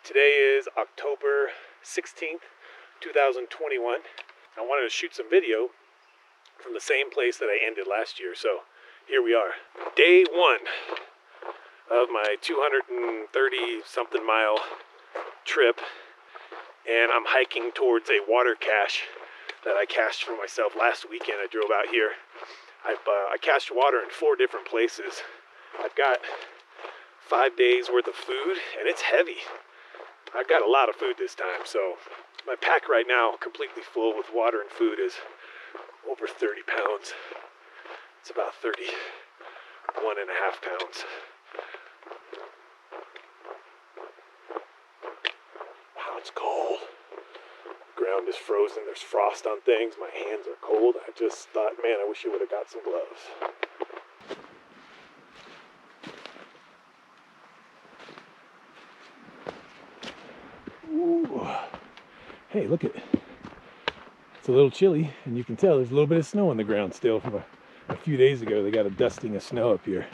Today is October 16th, 2021. I wanted to shoot some video from the same place that I ended last year, so here we are. Day one of my 230 something mile trip, and I'm hiking towards a water cache that I cached for myself last weekend. I drove out here. I cached water in 4 different places. I've got 5 days worth of food, and it's heavy. I've got a lot of food this time, so my pack right now, completely full with water and food, is over 30 pounds. It's about 31.5 pounds. Wow, it's cold. The ground is frozen. There's frost on things. My hands are cold. I just thought, man, I wish I would have got some gloves. Ooh. Hey, look at it. It's a little chilly, and you can tell there's a little bit of snow on the ground still from a few days ago. They got a dusting of snow up here.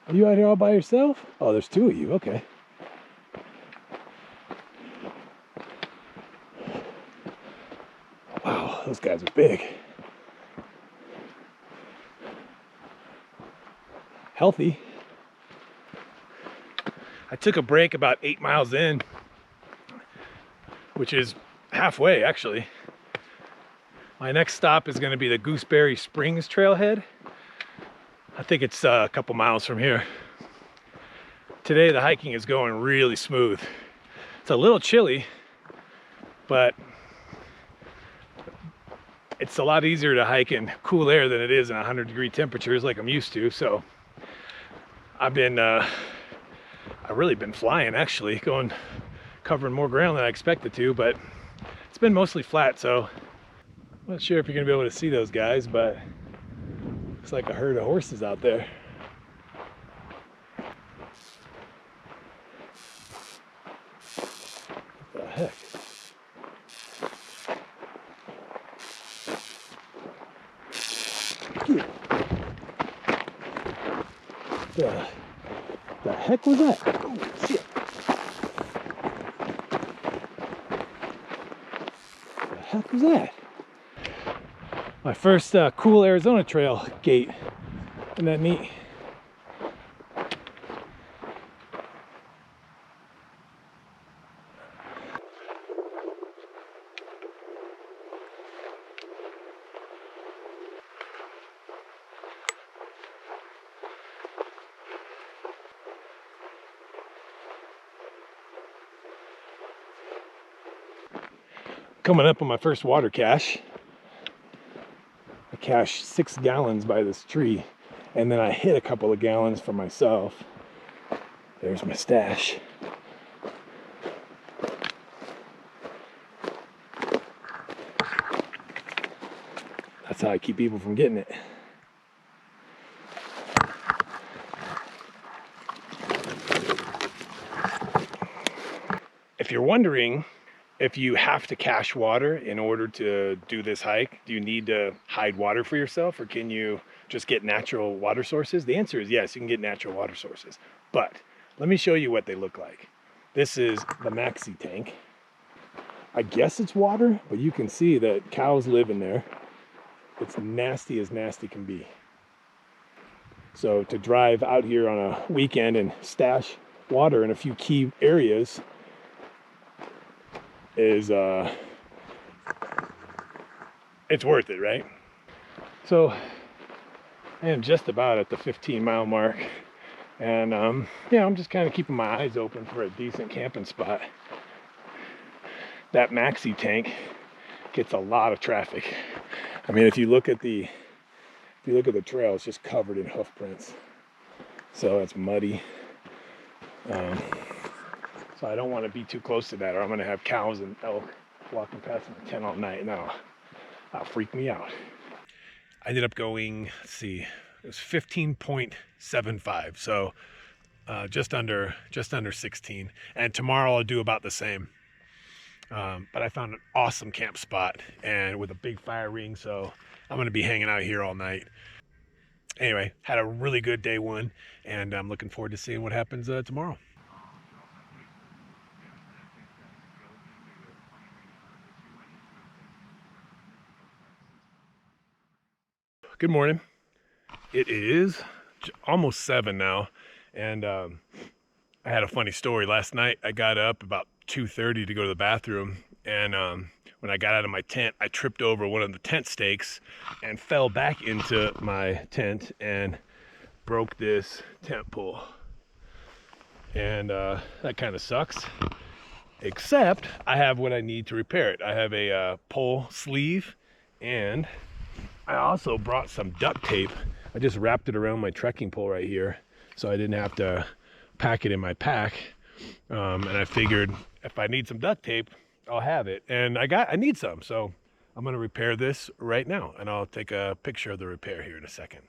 Are you out here all by yourself? Oh, there's 2 of you, okay. Wow, those guys are big. Healthy. I took a break about 8 miles in, which is halfway actually. My next stop is going to be the Gooseberry Springs trailhead. I think it's a couple miles from here. Today the hiking is going really smooth. It's a little chilly, but it's a lot easier to hike in cool air than it is in 100-degree temperatures like I'm used to. So I've really been flying actually, covering more ground than I expected to, but it's been mostly flat, so I'm not sure if you're gonna be able to see those guys, but looks like a herd of horses out there. What the heck? The heck was that? Oh, shit. The heck was that? My first cool Arizona trail gate. Isn't that neat? Coming up on my first water cache. I cached 6 gallons by this tree, and then I hit a couple of gallons for myself. There's my stash. That's how I keep people from getting it. If you're wondering if you have to cache water in order to do this hike, do you need to hide water for yourself, or can you just get natural water sources? The answer is yes, you can get natural water sources. But let me show you what they look like. This is the maxi tank. I guess it's water, but you can see that cows live in there. It's nasty as nasty can be. So to drive out here on a weekend and stash water in a few key areas is it's worth it, right? So I am just about at the 15-mile mark, and yeah, I'm just kind of keeping my eyes open for a decent camping spot. That maxi tank gets a lot of traffic. I mean, if you look at the trail, it's just covered in hoof prints, so it's muddy. So I don't want to be too close to that, or I'm going to have cows and elk walking past my tent all night, and that'll freak me out. I ended up going, let's see, it was 15.75, so just under 16. And tomorrow I'll do about the same. But I found an awesome camp spot and with a big fire ring, so I'm going to be hanging out here all night. Anyway, had a really good day one, and I'm looking forward to seeing what happens tomorrow. Good morning. It is almost 7 now, and I had a funny story. Last night I got up about 2:30 to go to the bathroom, and when I got out of my tent, I tripped over one of the tent stakes and fell back into my tent and broke this tent pole. And that kind of sucks, except I have what I need to repair it. I have a pole sleeve, and I also brought some duct tape. I just wrapped it around my trekking pole right here, so I didn't have to pack it in my pack. And I figured if I need some duct tape, I'll have it. And I need some, so I'm gonna repair this right now, and I'll take a picture of the repair here in a second.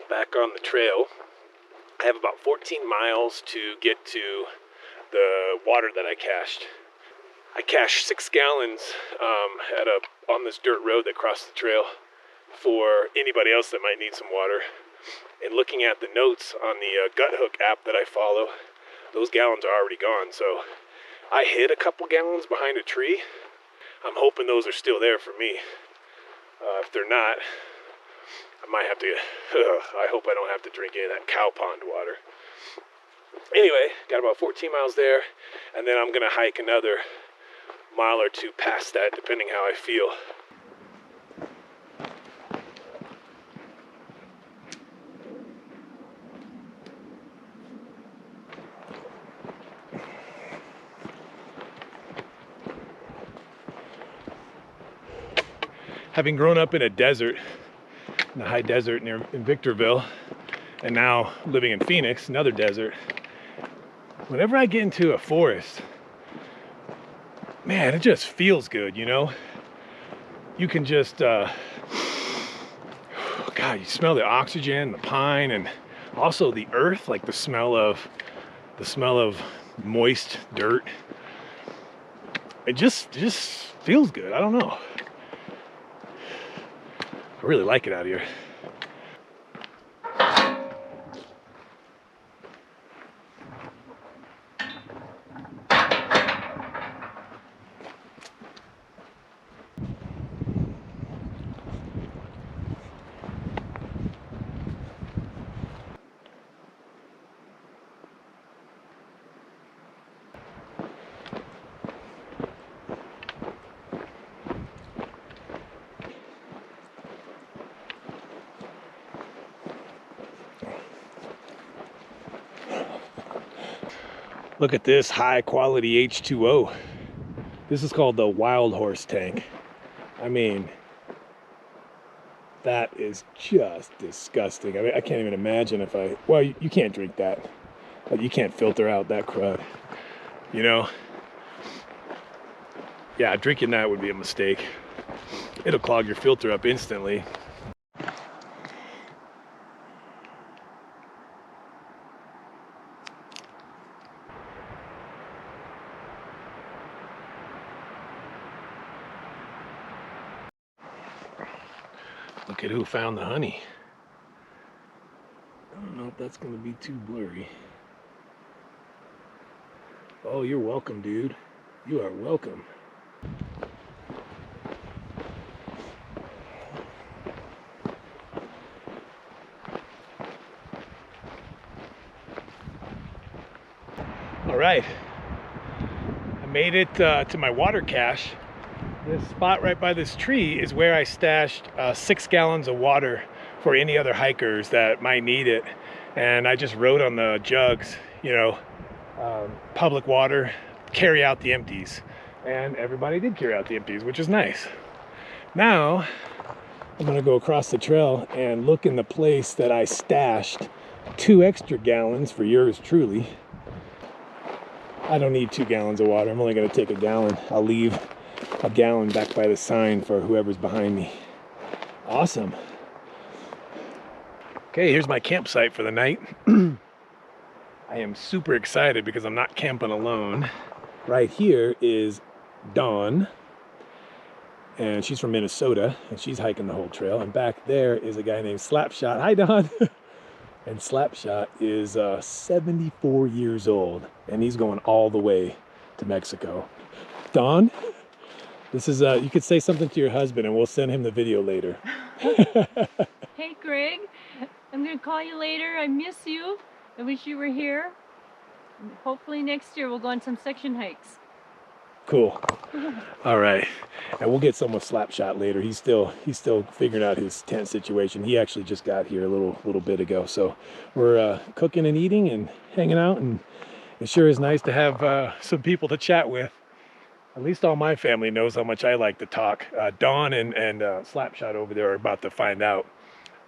Back on the trail. I have about 14 miles to get to the water that I cached. I cached 6 gallons on this dirt road that crossed the trail for anybody else that might need some water. And looking at the notes on the Gut Hook app that I follow, those gallons are already gone. So I hid a couple gallons behind a tree. I'm hoping those are still there for me. If they're not, I might have to, I hope I don't have to drink any of that cow pond water. Anyway, got about 14 miles there, and then I'm gonna hike another mile or two past that, depending how I feel. Having grown up in a desert, in the high desert in Victorville, and now living in Phoenix, another desert, whenever I get into a forest, man, it just feels good, you know? You can just, God, you smell the oxygen, the pine, and also the earth, like the smell of moist dirt. It just feels good. I don't know. I really like it out here. Look at this high quality H2O. This is called the Wild Horse tank. I mean, that is just disgusting. I mean, I can't even imagine well, you can't drink that. You can't filter out that crud, you know? Yeah, drinking that would be a mistake. It'll clog your filter up instantly. Look at who found the honey. I don't know if that's going to be too blurry. Oh, you're welcome, dude. You are welcome. All right, I made it to my water cache. This spot right by this tree is where I stashed 6 gallons of water for any other hikers that might need it. And I just wrote on the jugs, you know, public water, carry out the empties. And everybody did carry out the empties, which is nice. Now, I'm gonna go across the trail and look in the place that I stashed 2 extra gallons for yours truly. I don't need 2 gallons of water. I'm only gonna take a gallon. I'll leave a gallon back by the sign for whoever's behind me. Awesome. Okay, here's my campsite for the night. I am super excited because I'm not camping alone. Right here is Dawn, and she's from Minnesota, and she's hiking the whole trail. And back there is a guy named Slapshot. Hi, Dawn. And Slapshot is 74 years old, and he's going all the way to Mexico. Dawn, this is, you could say something to your husband, and we'll send him the video later. Hey, Greg. I'm going to call you later. I miss you. I wish you were here. And hopefully next year we'll go on some section hikes. Cool. All right, and we'll get some with Slapshot later. He's still figuring out his tent situation. He actually just got here a little bit ago, so we're cooking and eating and hanging out, and it sure is nice to have some people to chat with. At least all my family knows how much I like to talk. Dawn and Slapshot over there are about to find out.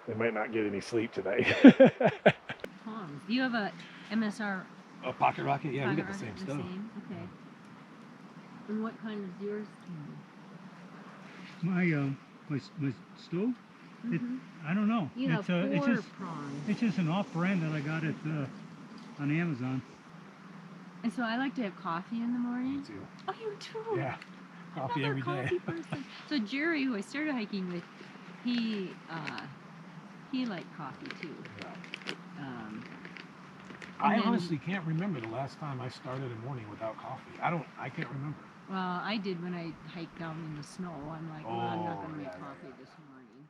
They might not get any sleep tonight. Do you have a MSR? A pocket rocket? Yeah, we got the rocket, same stuff. Okay. And what kind is yours? My stove. I don't know. You have 4 prongs. It's just an off-brand that I got at on Amazon. And so I like to have coffee in the morning. Me too. Oh, you too? Yeah, coffee I'm every not a day. coffee person. So Jerry, who I started hiking with, he liked coffee too. I honestly can't remember the last time I started a morning without coffee. I can't remember. Well, I did when I hiked down in the snow. I'm like, well, I'm not going to make yeah, coffee this morning.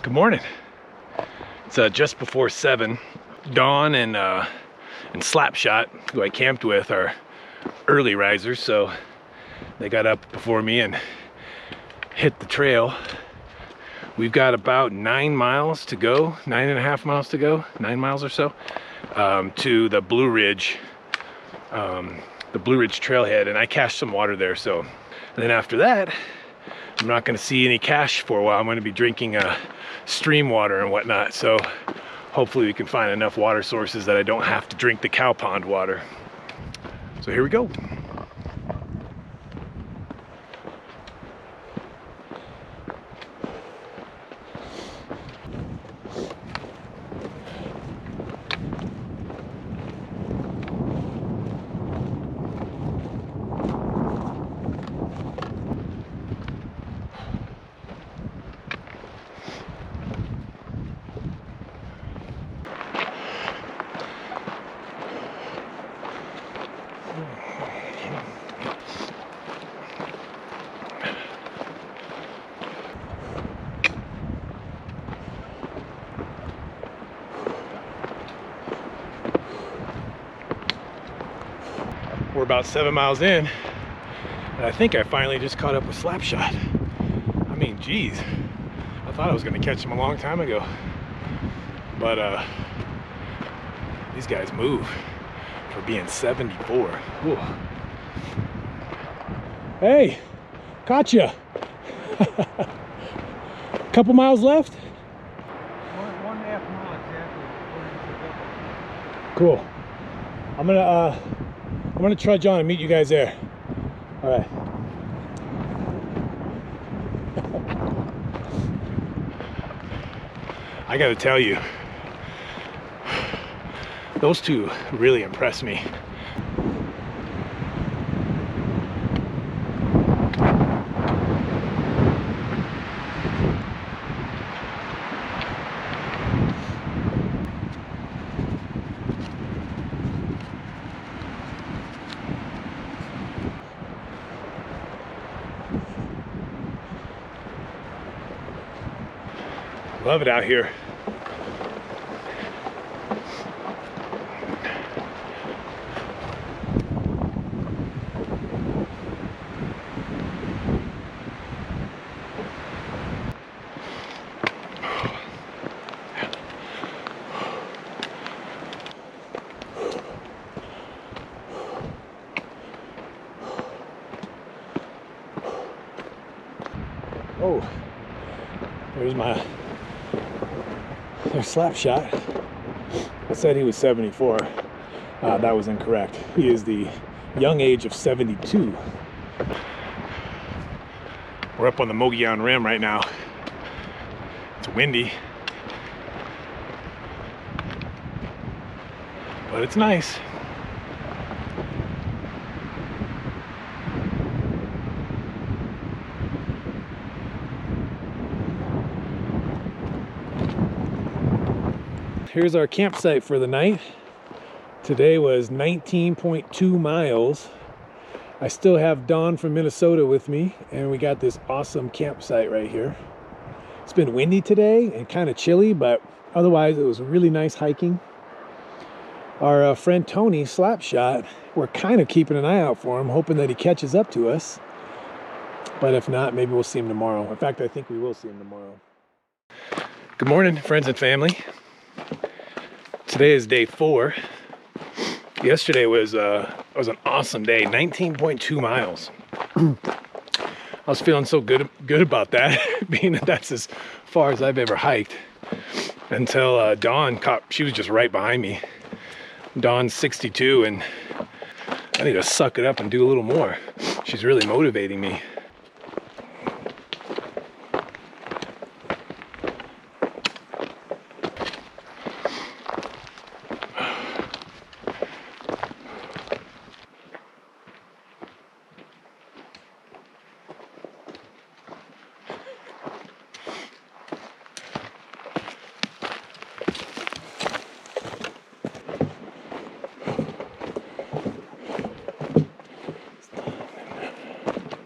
Good morning. It's just before 7. Dawn and Slapshot, who I camped with, are early risers, so they got up before me and hit the trail. We've got about 9 miles to go, 9.5 miles to go, 9 miles or so, to the Blue Ridge trailhead, and I cached some water there. So, and then after that, I'm not going to see any cache for a while. I'm going to be drinking stream water and whatnot. So hopefully we can find enough water sources that I don't have to drink the cow pond water. So here we go. We're about 7 miles in, and I think I finally just caught up with Slapshot. I mean, geez, I thought I was gonna catch him a long time ago, but these guys move for being 74. Whew. Hey, caught ya. Couple miles left. 1.5 miles exactly. Cool. I'm gonna trudge on and meet you guys there. All right. I gotta tell you, Those two really impressed me. Love it out here. Oh, there's Slapshot. I said he was 74. That was incorrect. He is the young age of 72. We're up on the Mogollon Rim right now. It's windy, but it's nice. Here's our campsite for the night. Today was 19.2 miles. I still have Dawn from Minnesota with me, and we got this awesome campsite right here. It's been windy today and kind of chilly, but otherwise it was really nice hiking. Our friend Tony, Slapshot, we're kind of keeping an eye out for him, hoping that he catches up to us. But if not, maybe we'll see him tomorrow. In fact, I think we will see him tomorrow. Good morning, friends and family. Today is day 4. Yesterday was an awesome day, 19.2 miles. I was feeling so good about that, being that that's as far as I've ever hiked. Until Dawn she was just right behind me. Dawn's 62, and I need to suck it up and do a little more. She's really motivating me.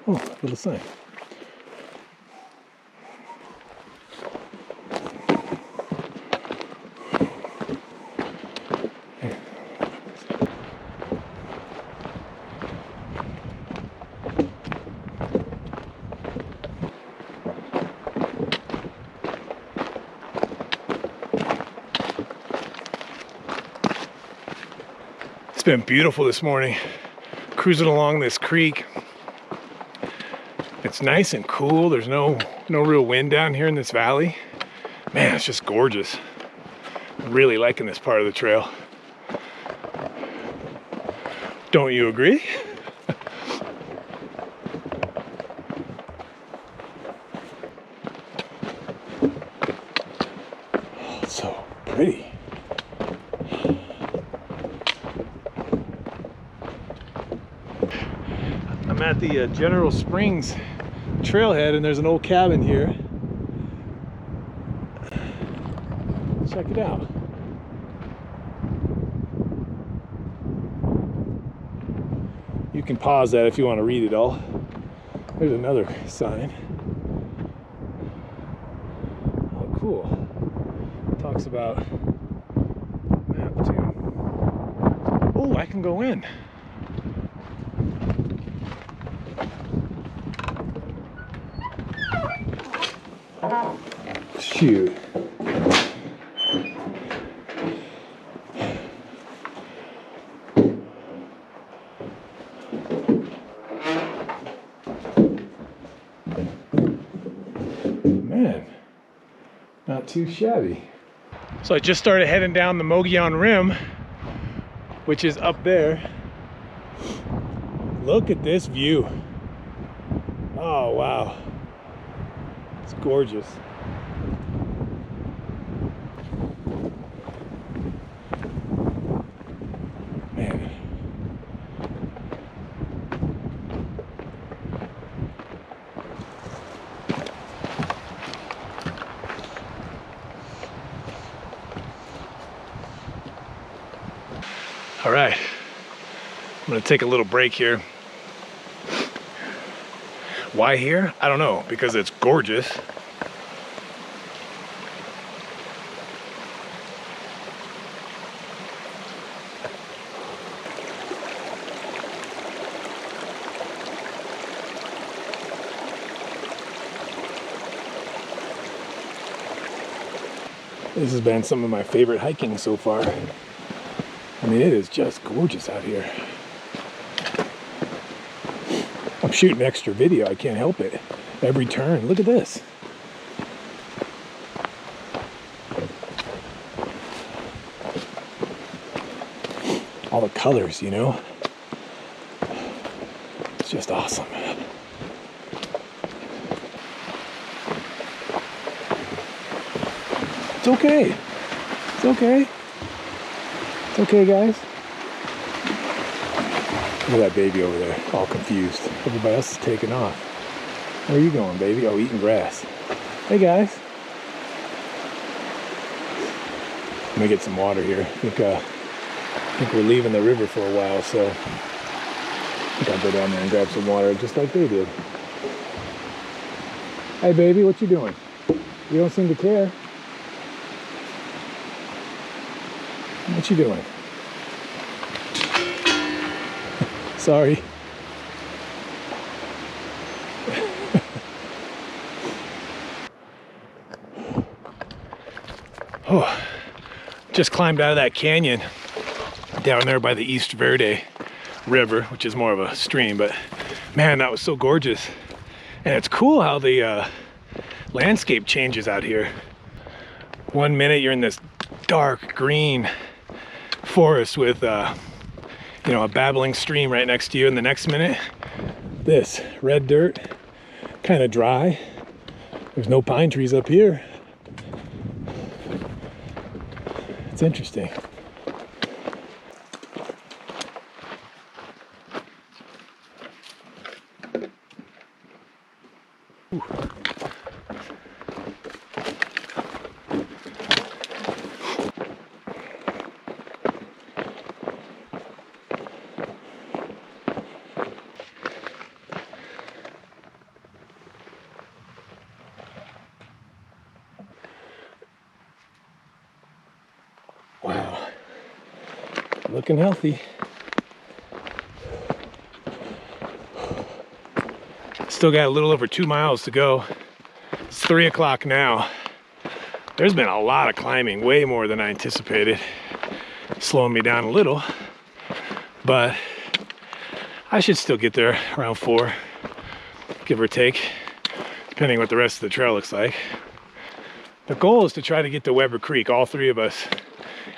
Oh, little sign. It's been beautiful this morning, cruising along this creek. It's nice and cool. There's no real wind down here in this valley. Man, it's just gorgeous. I'm really liking this part of the trail. Don't you agree? Oh, it's so pretty. I'm at the General Springs trailhead, and there's an old cabin here. Check it out. You can pause that if you want to read it all. There's another sign. Oh, cool. It talks about map too. Oh, I can go in. Shoot. Man, not too shabby. So I just started heading down the Mogollon Rim, which is up there. Look at this view. Oh, wow. It's gorgeous. right, I'm gonna take a little break here. Why here? I don't know, because it's gorgeous. This has been some of my favorite hiking so far. I mean, it is just gorgeous out here. I'm shooting extra video, I can't help it. Every turn, look at this. All the colors, you know? It's just awesome. It's okay. It's okay. It's okay, guys. Look at that baby over there, all confused. Everybody else is taking off. Where are you going, baby? Oh, eating grass. Hey, guys. Let me get some water here. I think we're leaving the river for a while, so I think I'll go down there and grab some water just like they did. Hey, baby, what you doing? You don't seem to care. What you doing? Sorry. Oh, just climbed out of that canyon down there by the East Verde River, which is more of a stream, but man, that was so gorgeous. And it's cool how the landscape changes out here. One minute you're in this dark green forest with you know, a babbling stream right next to you, and the next minute this red dirt, kind of dry. There's no pine trees up here. It's interesting. Ooh. Wow, looking healthy. Still got a little over 2 miles to go. It's 3 o'clock now. There's been a lot of climbing, way more than I anticipated. Slowing me down a little, but I should still get there around 4, give or take, depending what the rest of the trail looks like. The goal is to try to get to Weber Creek, all 3 of us.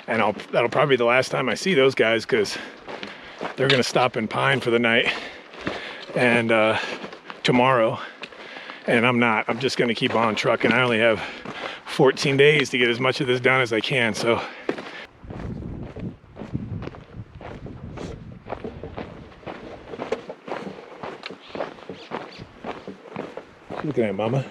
And that'll probably be the last time I see those guys, because they're gonna stop in Pine for the night and tomorrow, and I'm not. I'm just gonna keep on trucking. I only have 14 days to get as much of this done as I can, so. What you looking at, Mama?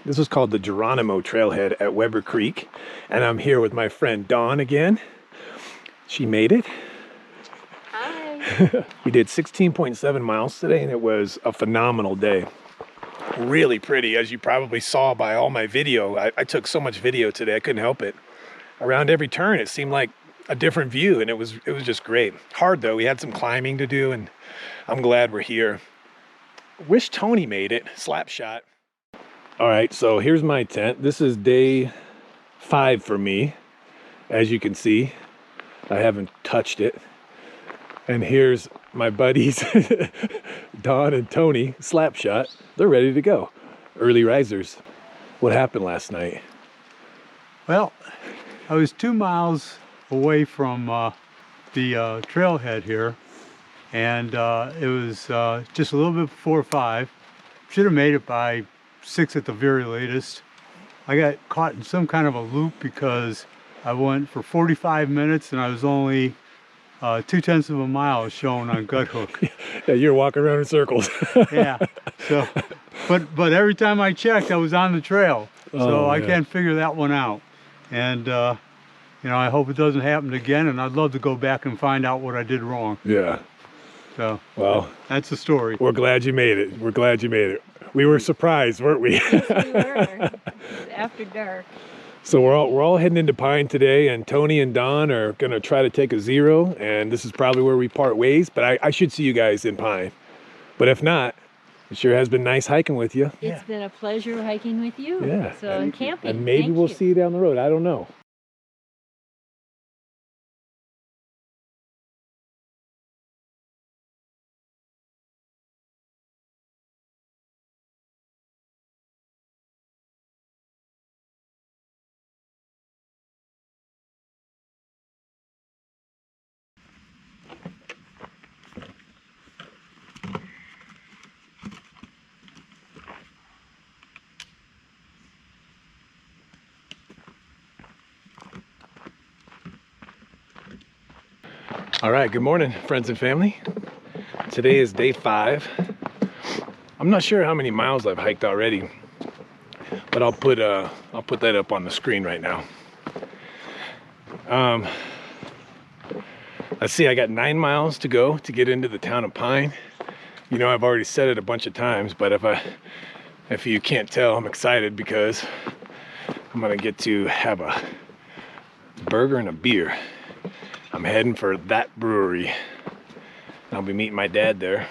This is called the Geronimo Trailhead at Weber Creek, and I'm here with my friend Dawn again. She made it. Hi. We did 16.7 miles today, and it was a phenomenal day. Really pretty, as you probably saw by all my video. I took so much video today, I couldn't help it. Around every turn, it seemed like a different view, and it was just great. Hard though, we had some climbing to do, and I'm glad we're here. Wish Tony made it, Slapshot. All right, so here's my tent. This is day 5 for me. As you can see, I haven't touched it. And here's my buddies, Don and Tony, Slapshot. They're ready to go. Early risers. What happened last night? Well, I was 2 miles away from the trailhead here, and it was just a little bit before 5. Should have made it by 6 at the very latest. I got caught in some kind of a loop because I went for 45 minutes and I was only 0.2 of a mile shown on gut hook. Yeah, you're walking around in circles. Yeah. So, but every time I checked, I was on the trail. So I can't figure that one out. And you know, I hope it doesn't happen again. And I'd love to go back and find out what I did wrong. Yeah. So, well, that's the story. We're glad you made it. We're glad you made it. We were surprised, weren't we? Yes, we were. After dark. So we're all heading into Pine today, and Tony and Don are gonna try to take a 0, and this is probably where we part ways, but I should see you guys in Pine. But if not, it sure has been nice hiking with you. It's been a pleasure hiking with you. Yeah. So, and camping. And maybe we'll see you down the road. I don't know. All right, good morning, friends and family. Today is day 5. I'm not sure how many miles I've hiked already, but I'll put that up on the screen right now. Let's see, I got 9 miles to go to get into the town of Pine. You know, I've already said it a bunch of times, but if you can't tell, I'm excited because I'm gonna get to have a burger and a beer. I'm heading for that brewery. I'll be meeting my dad there.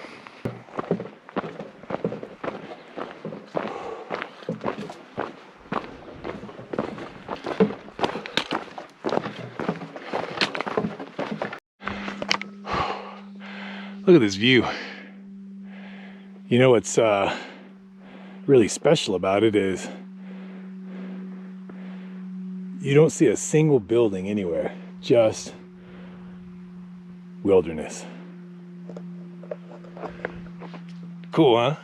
Look at this view. You know what's really special about it is you don't see a single building anywhere, just wilderness. Cool, huh?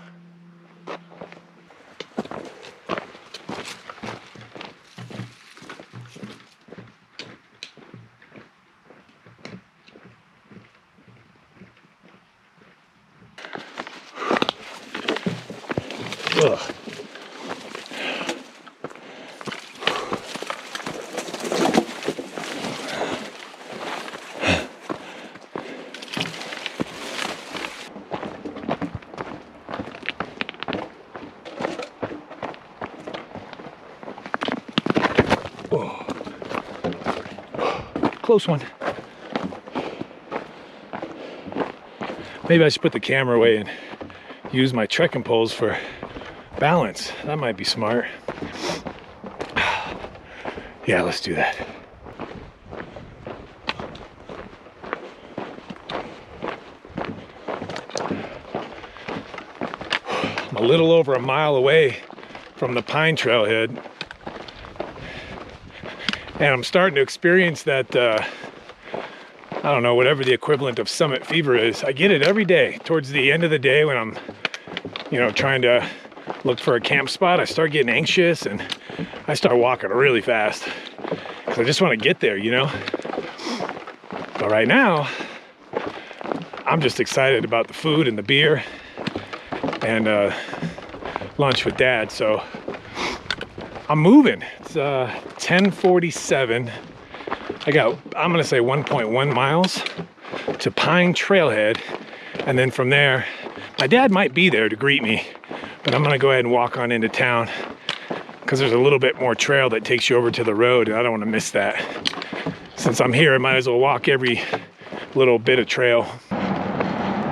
Ugh. Close one. Maybe I should put the camera away and use my trekking poles for balance. That might be smart. Yeah, let's do that. I'm a little over a mile away from the Pine Trailhead. And I'm starting to experience that, I don't know, whatever the equivalent of summit fever is. I get it every day. Towards the end of the day when I'm, you know, trying to look for a camp spot, I start getting anxious and I start walking really fast. Because I just want to get there, you know? But right now, I'm just excited about the food and the beer and lunch with Dad, so I'm moving. It's 10:47. I'm gonna say 1.1 miles to Pine Trailhead, and then from there, my dad might be there to greet me, but I'm gonna go ahead and walk on into town because there's a little bit more trail that takes you over to the road, and I don't want to miss that. Since I'm here, I might as well walk every little bit of trail.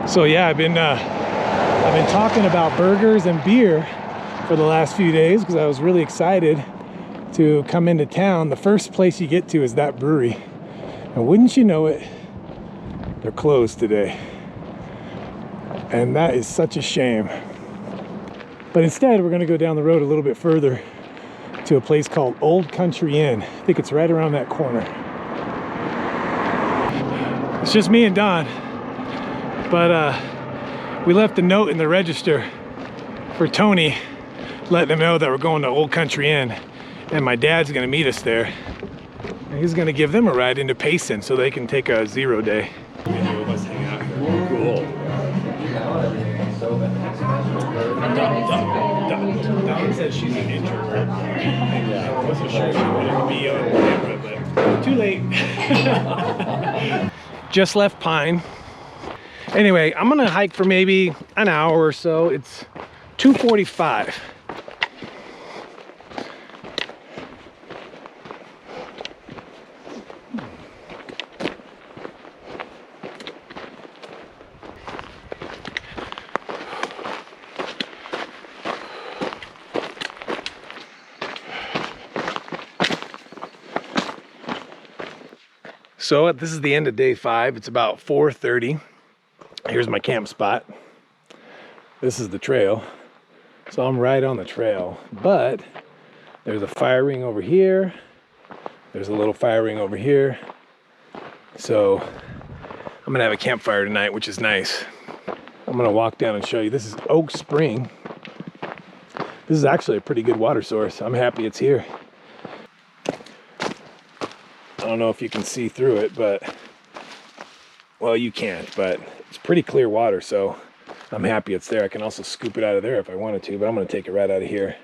So yeah, I've been talking about burgers and beer for the last few days because I was really excited to come into town. The first place you get to is that brewery, and wouldn't you know it, they're closed today, and that is such a shame. But instead, we're going to go down the road a little bit further to a place called Old Country Inn. I think it's right around that corner. It's just me and Don. But we left a note in the register for Tony, letting him know that we're going to Old Country Inn, and my dad's gonna meet us there. And he's gonna give them a ride into Payson so they can take a 0 day. Video of us hanging out here. Cool. Dawn said she's an introvert. I wasn't sure she wanted to be on camera, but too late. Just left Pine. Anyway, I'm gonna hike for maybe an hour or so. It's 2:45. So this is the end of day 5. It's about 4:30. Here's my camp spot. This is the trail. So I'm right on the trail, but there's a fire ring over here. There's a little fire ring over here. So I'm gonna have a campfire tonight, which is nice. I'm gonna walk down and show you. This is Oak Spring. This is actually a pretty good water source. I'm happy it's here. I don't know if you can see through it, but, well, you can't, but it's pretty clear water, so I'm happy it's there. I can also scoop it out of there if I wanted to, but I'm gonna take it right out of here.